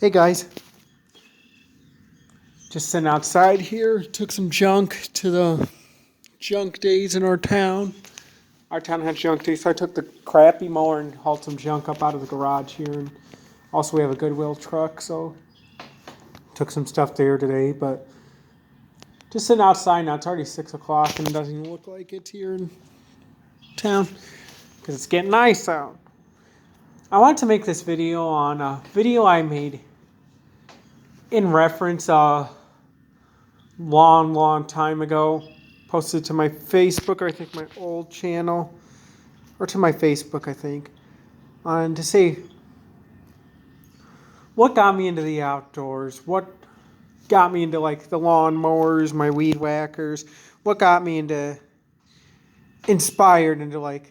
Hey guys, just sitting outside here. Took some junk to the junk days in our town. Our town had junk days, so I took the crappy mower and hauled some junk up out of the garage here. And also, we have a Goodwill truck, so took some stuff there today. But just sitting outside now. It's already 6 o'clock, and it doesn't even look like it here in town because it's getting nice out. I wanted to make this video on a video I made in reference long time ago. Posted to my Facebook, or I think my old channel, or to my Facebook, I think, and to say what got me into the outdoors, what got me into like the lawn mowers, my weed whackers, what got me inspired into like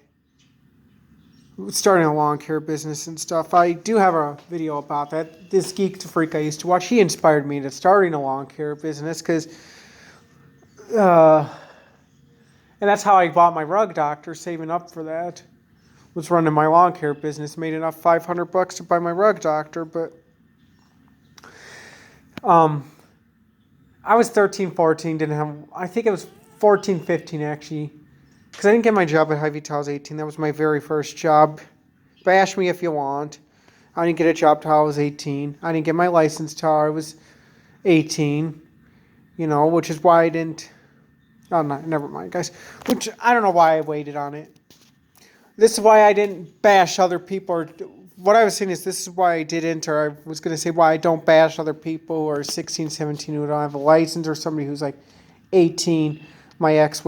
starting a lawn care business and stuff. I do have a video about that. This Geek to Freak I used to watch, he inspired me into starting a lawn care business because and that's how I bought my rug doctor, saving up for that. Was running my lawn care business, made enough $500 to buy my rug doctor, but I was 13, 14, didn't have, I think it was 14, 15 actually, because I didn't get my job at Hy-Vee till I was 18. That was my very first job. Bash me if you want. I didn't get a job till I was 18. I didn't get my license till I was 18, which is why I didn't. Oh, no, never mind, guys. Which, I don't know why I waited on it. This is why I didn't bash other people. Or what I was saying is this is why I didn't, or I was going to say why I don't bash other people who are 16, 17 who don't have a license, or somebody who's like 18. My ex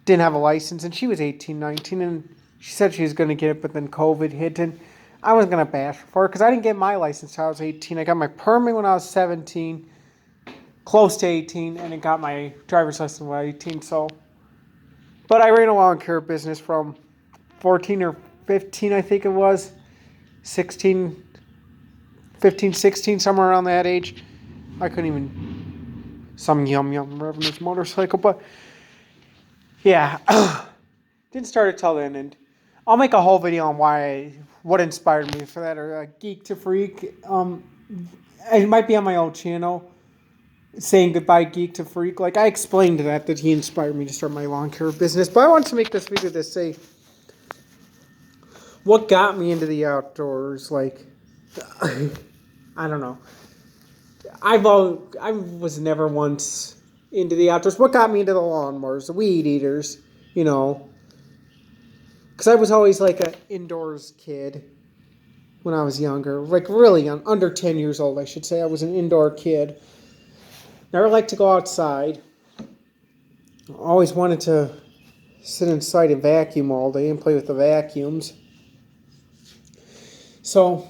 didn't have a license, and she was 18, 19, and she said she was going to get it, but then COVID hit, and I wasn't going to bash her for it, because I didn't get my license until I was 18. I got my permit when I was 17. Close to 18, and it got my driver's license when I was 18, so. But I ran a lawn care business from 14 or 15, I think it was. 16, 15, 16, somewhere around that age. I couldn't even. Some yum revving his motorcycle, but. Yeah. Didn't start it till then, and I'll make a whole video on what inspired me for that, or Geek to Freak. It might be on my old channel. Saying goodbye, Geek to Freak. Like, I explained that he inspired me to start my lawn care business. But I wanted to make this video to say what got me into the outdoors. Like, I don't know. I was never once into the outdoors. What got me into the lawnmowers, the weed eaters, Because I was always like an indoors kid when I was younger. Like, really young. Under 10 years old, I should say. I was an indoor kid. Never liked to go outside. Always wanted to sit inside and vacuum all day and play with the vacuums. So,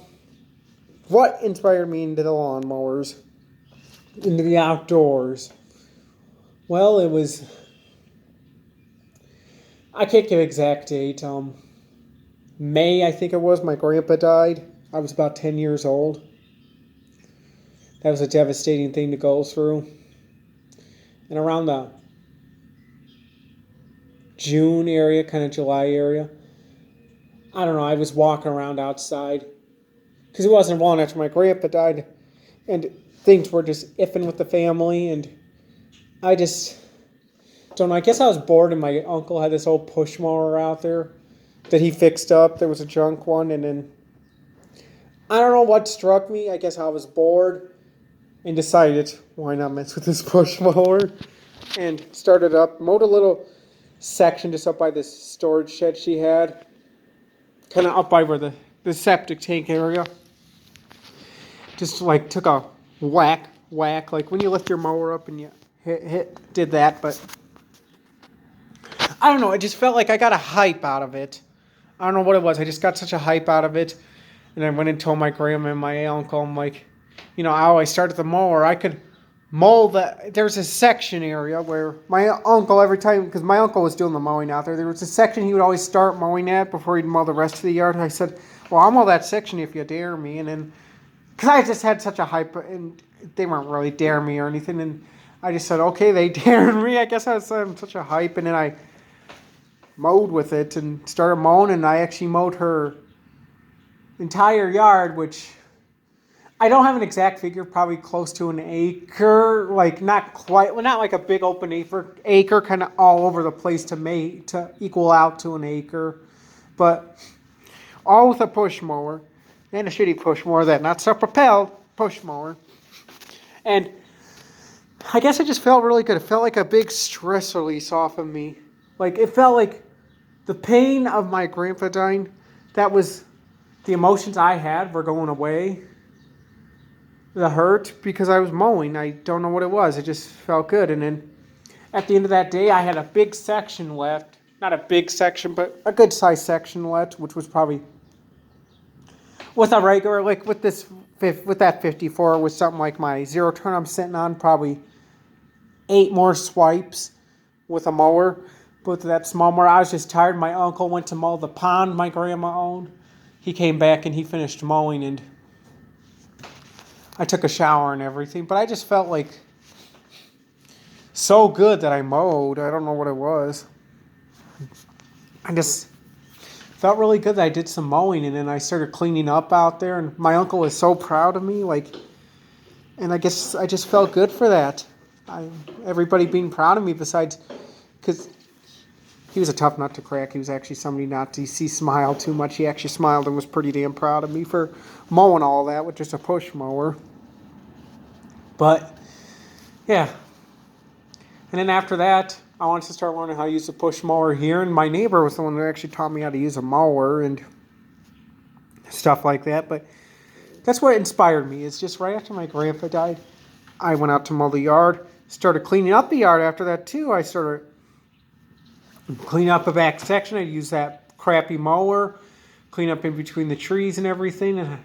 what inspired me into the lawnmowers, into the outdoors? Well, it was, I can't give an exact date. May, I think it was, my grandpa died. I was about 10 years old. That was a devastating thing to go through. And around the June area, kind of July area, I don't know, I was walking around outside. Because it wasn't long after my grandpa died. And things were just iffing with the family. And I just don't know. I guess I was bored, and my uncle had this old push mower out there that he fixed up. There was a junk one. And then I don't know what struck me. I guess I was bored. And decided, why not mess with this push mower? And started up, mowed a little section just up by this storage shed she had. Kind of up by where the septic tank area. Just like took a whack, like when you lift your mower up and you did that. But I don't know, it just felt like I got a hype out of it. I don't know what it was, I just got such a hype out of it. And I went and told my grandma and my uncle, I'm like, how I started the mower. I could mow there's a section area where my uncle, every time, because my uncle was doing the mowing out there was a section he would always start mowing at before he'd mow the rest of the yard. I said, well, I'll mow that section if you dare me. And then, because I just had such a hype, and they weren't really daring me or anything, and I just said, okay, they dared me. I guess I was such a hype, and then I mowed with it and started mowing, and I actually mowed her entire yard, which I don't have an exact figure, probably close to an acre, like not quite, well, not like a big open acre, kind of all over the place to equal out to an acre, but all with a push mower and a shitty push mower that not so propelled push mower, and I guess it just felt really good. It felt like a big stress release off of me, like it felt like the pain of my grandpa dying, that was the emotions I had were going away. The hurt because I was mowing. I don't know what it was. It just felt good. And then at the end of that day, I had a big section left. Not a big section, but a good sized section left, which was probably with a regular, like with that 54, with something like my zero turn I'm sitting on, probably 8 more swipes with a mower. But with that small mower, I was just tired. My uncle went to mow the pond my grandma owned. He came back and he finished mowing, and I took a shower and everything, but I just felt like so good that I mowed. I don't know what it was. I just felt really good that I did some mowing, and then I started cleaning up out there, and my uncle was so proud of me, and I guess I just felt good for that. Everybody being proud of me, besides, because he was a tough nut to crack. He was actually somebody not to see smile too much. He actually smiled and was pretty damn proud of me for mowing all that with just a push mower. But, yeah. And then after that, I wanted to start learning how to use a push mower here. And my neighbor was the one that actually taught me how to use a mower and stuff like that. But that's what inspired me. It's just right after my grandpa died, I went out to mow the yard. Started cleaning up the yard after that, too. I started clean up the back section. I'd use that crappy mower, clean up in between the trees and everything. And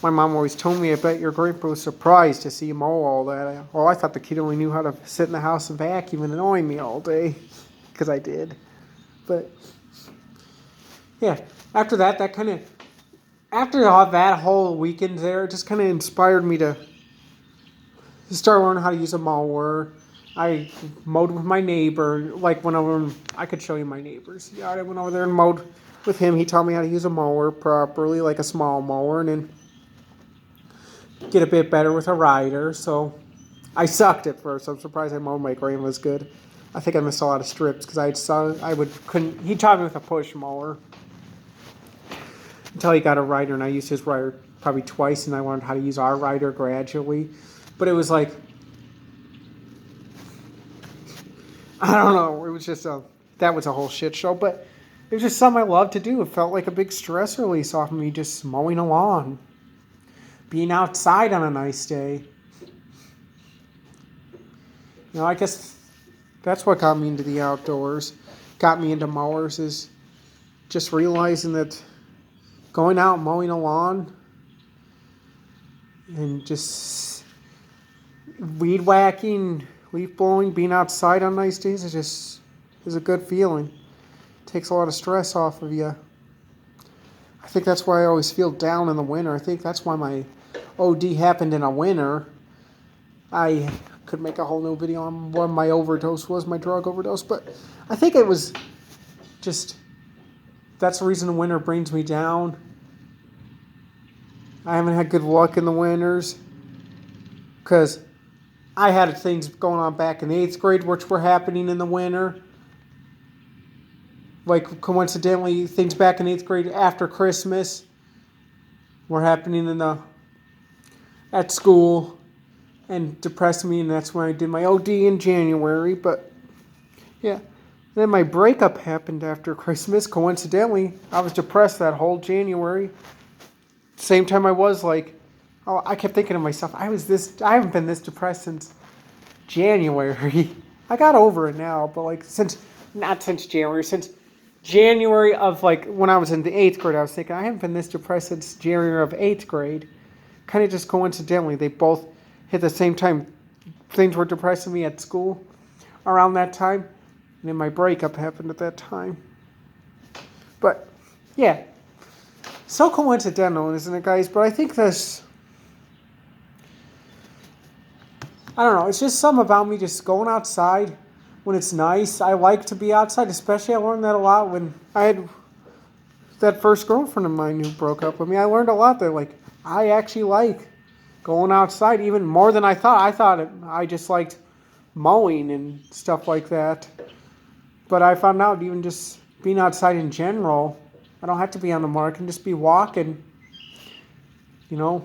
my mom always told me, I bet your grandpa was surprised to see you mow all that. Well, I thought the kid only knew how to sit in the house and vacuum and annoy me all day, because I did. But, yeah, after that after all that whole weekend there, it just kind of inspired me to start learning how to use a mower. I mowed with my neighbor, like whenever I could show you my neighbor's yard. I went over there and mowed with him. He taught me how to use a mower properly, like a small mower, and then get a bit better with a rider. So I sucked at first. I'm surprised I mowed my grandma's good. I think I missed a lot of strips because he taught me with a push mower until he got a rider, and I used his rider probably twice, and I learned how to use our rider gradually. But it was like, I don't know. It was just that was a whole shit show. But it was just something I loved to do. It felt like a big stress release off of me, just mowing a lawn, being outside on a nice day. I guess that's what got me into the outdoors, got me into mowers, is just realizing that going out and mowing a lawn and just weed whacking, leaf blowing, being outside on nice days is a good feeling. Takes a lot of stress off of you. I think that's why I always feel down in the winter. I think that's why my OD happened in a winter. I could make a whole new video on what my overdose was, my drug overdose, but I think it was just, that's the reason the winter brings me down. I haven't had good luck in the winters because I had things going on back in the 8th grade which were happening in the winter. Like, coincidentally, things back in 8th grade after Christmas were happening at school and depressed me, and that's when I did my OD in January. But, yeah. Then my breakup happened after Christmas. Coincidentally, I was depressed that whole January. Same time I was I kept thinking to myself, I haven't been this depressed since January. I got over it now, but since January of when I was in the 8th grade, I was thinking, I haven't been this depressed since January of 8th grade. Kind of just coincidentally, they both hit the same time. Things were depressing me at school around that time. And then my breakup happened at that time. But, yeah. So coincidental, isn't it, guys? But I think this, I don't know, it's just something about me just going outside when it's nice. I like to be outside, especially I learned that a lot when I had that first girlfriend of mine who broke up with me. I learned a lot that, I actually like going outside even more than I thought. I just liked mowing and stuff like that. But I found out even just being outside in general, I don't have to be on the mower. I can just be walking. You know,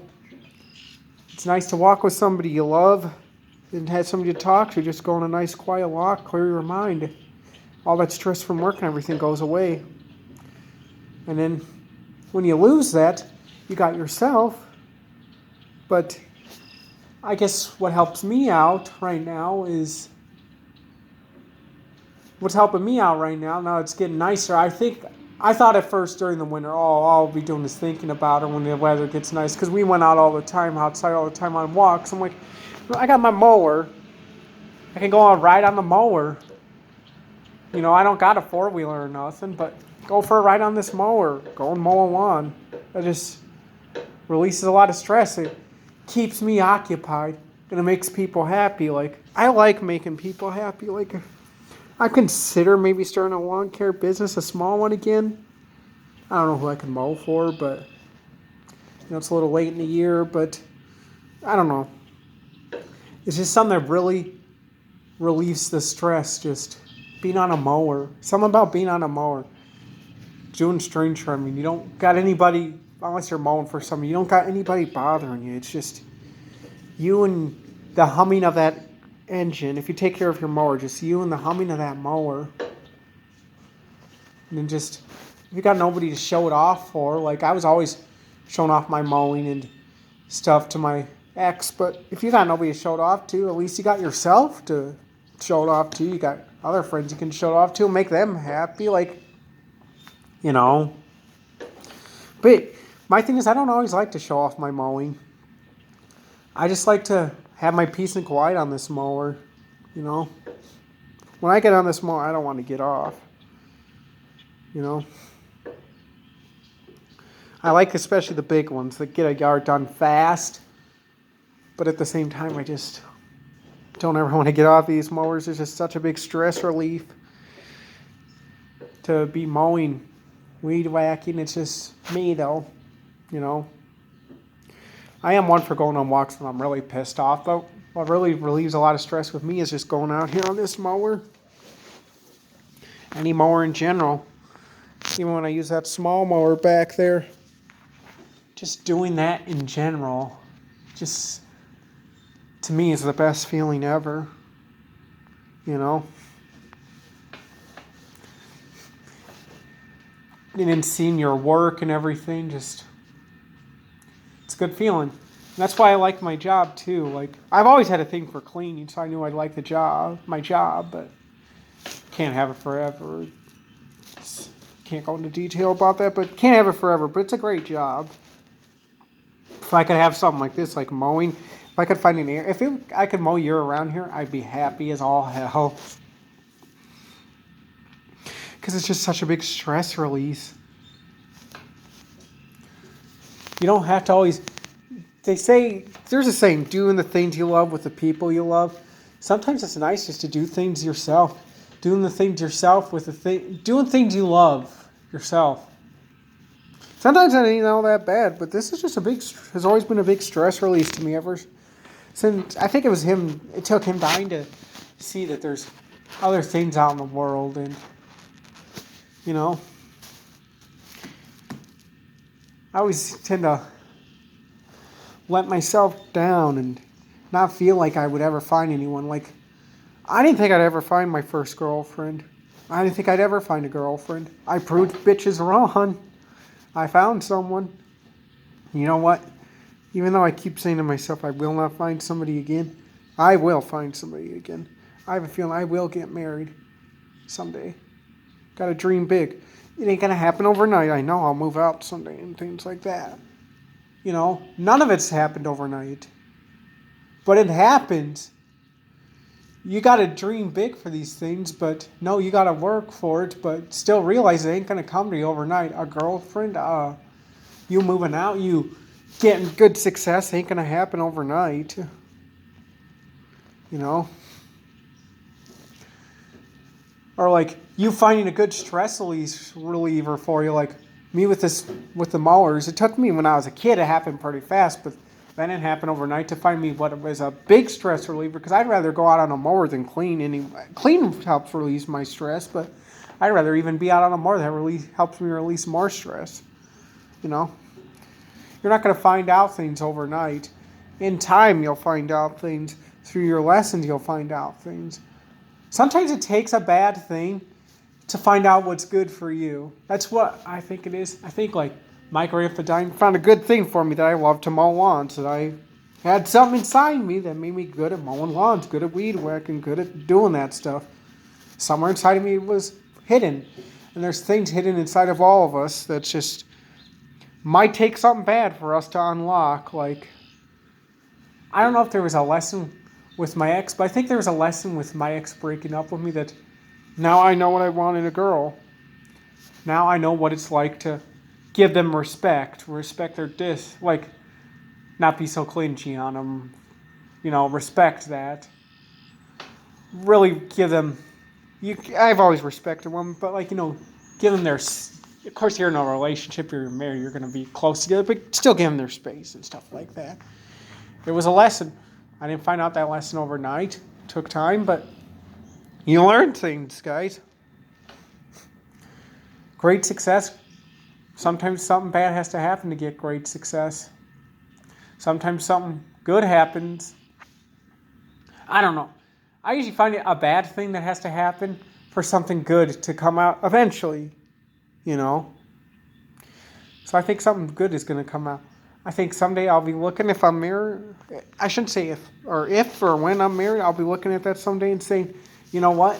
it's nice to walk with somebody you love and have somebody to talk to. Just go on a nice quiet walk, clear your mind. All that stress from work and everything goes away. And then when you lose that, you got yourself. But I guess what helps me out right now is what's helping me out right now. Now it's getting nicer. I thought at first during the winter, all I'll be doing is thinking about it when the weather gets nice. Because we went out all the time, outside all the time on walks. I'm like, I got my mower. I can go on a ride on the mower. You know, I don't got a four-wheeler or nothing, but go for a ride on this mower. Go and mow a lawn. That just releases a lot of stress. It keeps me occupied. And it makes people happy. Like, I like making people happy. Like, I consider maybe starting a lawn care business, a small one again. I don't know who I can mow for, but you know, it's a little late in the year, but I don't know. It's just something that really relieves the stress, just being on a mower. Something about being on a mower. Doing string trimming. You don't got anybody, unless you're mowing for somebody, you don't got anybody bothering you. It's just you and the humming of that engine. If you take care of your mower, just you and the humming of that mower. And then just, if you got nobody to show it off for, like I was always showing off my mowing and stuff to my ex, but if you got nobody to show it off to, at least you got yourself to show it off to. You got other friends you can show it off to and make them happy, like, you know. But my thing is, I don't always like to show off my mowing. I just like to have my peace and quiet on this mower, you know. When I get on this mower, I don't want to get off, you know. I like especially the big ones that get a yard done fast, but at the same time, I just don't ever want to get off these mowers. It's just such a big stress relief to be mowing, weed whacking. It's just me, though, you know. I am one for going on walks when I'm really pissed off, but what really relieves a lot of stress with me is just going out here on this mower. Any mower in general. Even when I use that small mower back there. Just doing that in general, just, to me, is the best feeling ever. You know? And then seeing your work and everything, just, it's a good feeling. And that's why I like my job too. Like, I've always had a thing for cleaning, so I knew I'd like my job, but can't have it forever. Can't go into detail about that, but can't have it forever. But it's a great job. If I could have something like this, like mowing, if I could find an area, I could mow year around here, I'd be happy as all hell. Because it's just such a big stress release. You don't have to always, they say, there's a saying, doing the things you love with the people you love. Sometimes it's nice just to do things yourself. Doing the things yourself with doing things you love yourself. Sometimes it ain't all that bad, but this is just has always been a big stress release to me ever since. I think it took him dying to see that there's other things out in the world, and, you know, I always tend to let myself down and not feel like I would ever find anyone. Like, I didn't think I'd ever find my first girlfriend. I didn't think I'd ever find a girlfriend. I proved bitches wrong. I found someone. You know what? Even though I keep saying to myself, I will not find somebody again, I will find somebody again. I have a feeling I will get married someday. Got to dream big. It ain't going to happen overnight. I know I'll move out someday and things like that. You know, none of it's happened overnight. But it happens. You got to dream big for these things, but no, you got to work for it, but still realize it ain't going to come to you overnight. A girlfriend, you moving out, you getting good success ain't going to happen overnight. You know? Or like you finding a good stress reliever for you, like me with the mowers. It took me when I was a kid, it happened pretty fast, but That didn't happen overnight. To find me what was a big stress reliever, because I'd rather go out on a mower than clean. Clean helps release my stress, but I'd rather even be out on a mower. That really helps me release more stress. You know, you're not going to find out things overnight. In time, you'll find out things. Through your lessons, you'll find out things. Sometimes it takes a bad thing to find out what's good for you. That's what I think it is. I think like my grandpa found a good thing for me, that I love to mow lawns, that I had something inside me that made me good at mowing lawns, good at weed whacking, good at doing that stuff. Somewhere inside of me was hidden. And there's things hidden inside of all of us that just might take something bad for us to unlock. Like, I don't know if there was a lesson with my ex, but I think there was a lesson with my ex breaking up with me, that now I know what I want in a girl. Now I know what it's like to give them respect their like, not be so clingy on them, respect that. Really give them, I've always respected women, but give them their, of course you're in a relationship, you're married, you're going to be close together, but still give them their space and stuff like that. It was a lesson. I didn't find out that lesson overnight. It took time, but you learn things, guys. Great success. Sometimes something bad has to happen to get great success. Sometimes something good happens. I don't know. I usually find it a bad thing that has to happen for something good to come out eventually, So I think something good is going to come out. I think someday I'll be looking, if I'm married, I shouldn't say if or when I'm married, I'll be looking at that someday and saying, you know what?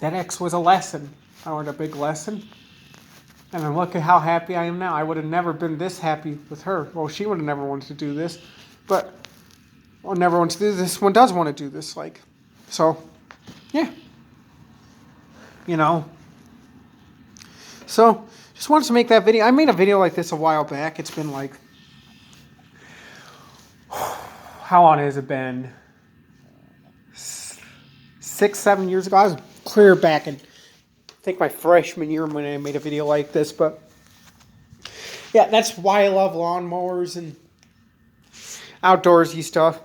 That ex was a lesson. I learned a big lesson. And then look at how happy I am now. I would have never been this happy with her. Well, she would have never wanted to do this. But I never want to do this. One does want to do this. So, yeah. So, just wanted to make that video. I made a video like this a while back. It's been how long has it been? 6-7 years ago. I was clear back in, I think, my freshman year when I made a video like this. But yeah, that's why I love lawnmowers and outdoorsy stuff.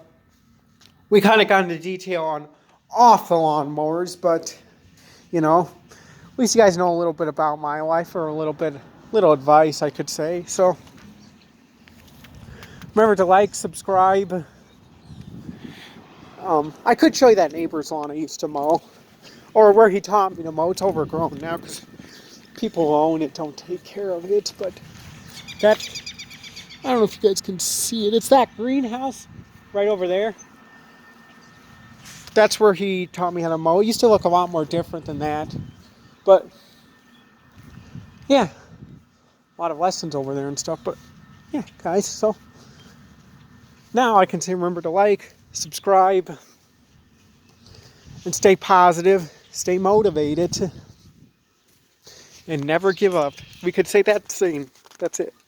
We kind of got into detail on off the lawnmowers, but at least you guys know a little bit about my life, or little advice, I could say. So remember to like, subscribe. I could show you that neighbor's lawn I used to mow, or where he taught me to mow. It's overgrown now because people who own it don't take care of it. But I don't know if you guys can see it. It's that greenhouse right over there. That's where he taught me how to mow. It used to look a lot more different than that. But, yeah, a lot of lessons over there and stuff. But, yeah, guys, so now I can say remember to like, subscribe, and stay positive, stay motivated, and never give up. We could say that same. That's it.